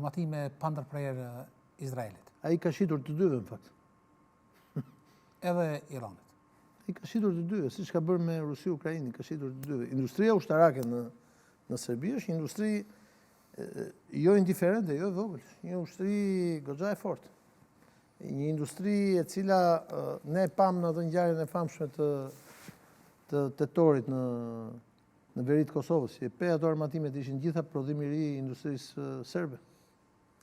armatime pa ndërprerje Izraelit. Ai ka shitur të dyve, në fakt. Edhe Iranit. Ai ka shitur të dyve, siç ka bërë me Rusi-Ukrainë, ka shitur të dyve. Industria ushtarake në Serbi është një industri jo indiferente, jo e vogël, një industri goxha e fortë. Një industri e cila ne pam në atë ngjarjen e famshme të tetorit në veri të Kosovës, që pe ato armatimet ishin gjitha prodhim i ri i industrisë serbe.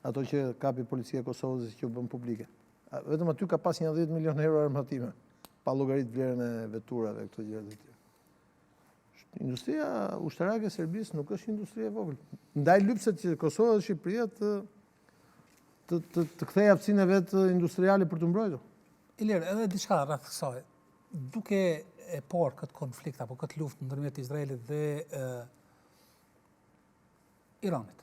Ato që kapi policia e Kosovës që u bën publike. Vetëm aty ka pas 10 milion euro armatime, pa llogarit vlerën e veturave këto gjëra të tjera. Industria ushtarake e Serbisë nuk është industri e vogël. Ndaj lypset që Kosova dhe Shqipëria të kthejë aftësinë e vet industriale për të mbrojtur. Ilir, edhe diçka rreth kësaj. Duke e parë këtë konflikt apo këtë luftë ndërmjet Izraelit dhe Iranit,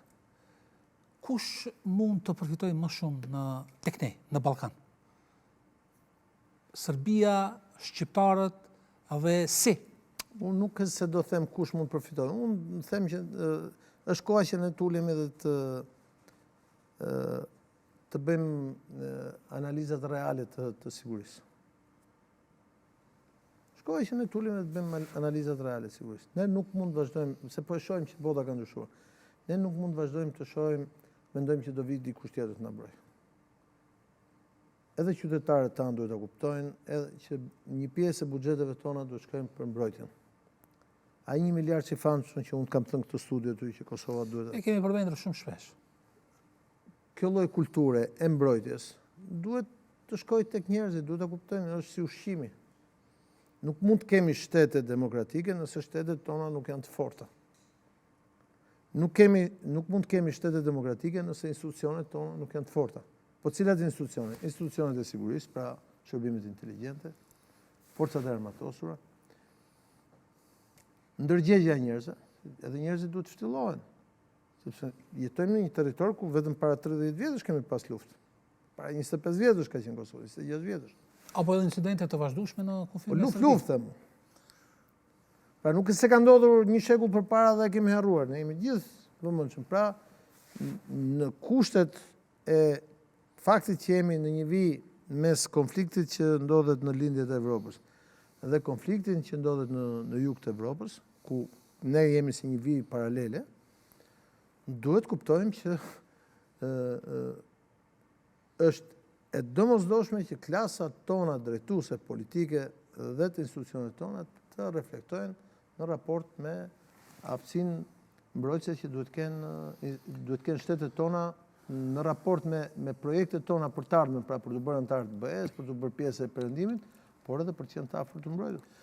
kush mund të përfitojë më shumë tek ne, në Ballkan? Serbia, shqiptarët dhe si? Unë nuk e se do them kush mund të përfitojë. Unë them që është koha që ne tulemi dhe të bëjmë analizat reale të sigurisë. Shkoha që ne tulemi dhe të bëjmë analizat reale të sigurisë. Ne nuk mund të vazhdojmë, se po e shohim që bota ka ndryshuar. Ne nuk mund të vazhdojmë të shohim, mendojmë që do vi dikush tjetër të na mbrojë. Edhe qytetarët tanë duhet ta kuptojnë, edhe që një pjesë e buxheteve tona duhet shkojnë për mbrojtjen. Ai 1 miliard që famshëm që unë kam thënë këtë studio aty që Kosova duhet. E kemi përmendur shumë shpesh. Kjo lloj kulture e mbrojtjes duhet të shkojë tek njerëzit, duhet ta kuptojnë, është si ushqimi. Nuk mund të kemi shtete demokratike nëse shtetet tona nuk janë të forta. Nuk mund të kemi shtete demokratike nëse institucionet tona nuk janë të forta. Po cilat institucionet? Institucionet e sigurisë, pra shërbimet inteligjente, forcat e armatosura, ndërgjegja e njerëzve, edhe njerëzit duhet të ftillohen. Sepse jetojmë në një territor ku vetëm para 30 vjetësh kemi pas luftë. Para 25 vjetësh ka qenë Kosova, 26 vjetësh. Apo edhe incidente të vazhdueshme në konfliktin. Po luftë. Pra nuk se ka ndodhur një shekull përpara dhe kemi harruar, ne jemi gjithë vëmendshëm. Pra në kushtet e faktit që jemi në një vijë mes konfliktit që ndodhet në lindjet e Evropës dhe konfliktin që ndodhet në jug të Evropës, ku ne jemi si një vijë paralele, duhet kuptojmë që është e domosdoshme që klasat tona drejtuese politike dhe të institucionet tona të reflektojnë në raport me aftësinë mbrojtëse që duhet kenë shtetet tona në raport me projektet tona për të ardhmen, pra për të bërë antarë të BE-s, për të bërë pjesë e perëndimit, por edhe për të qenë të afër të mbrojtur.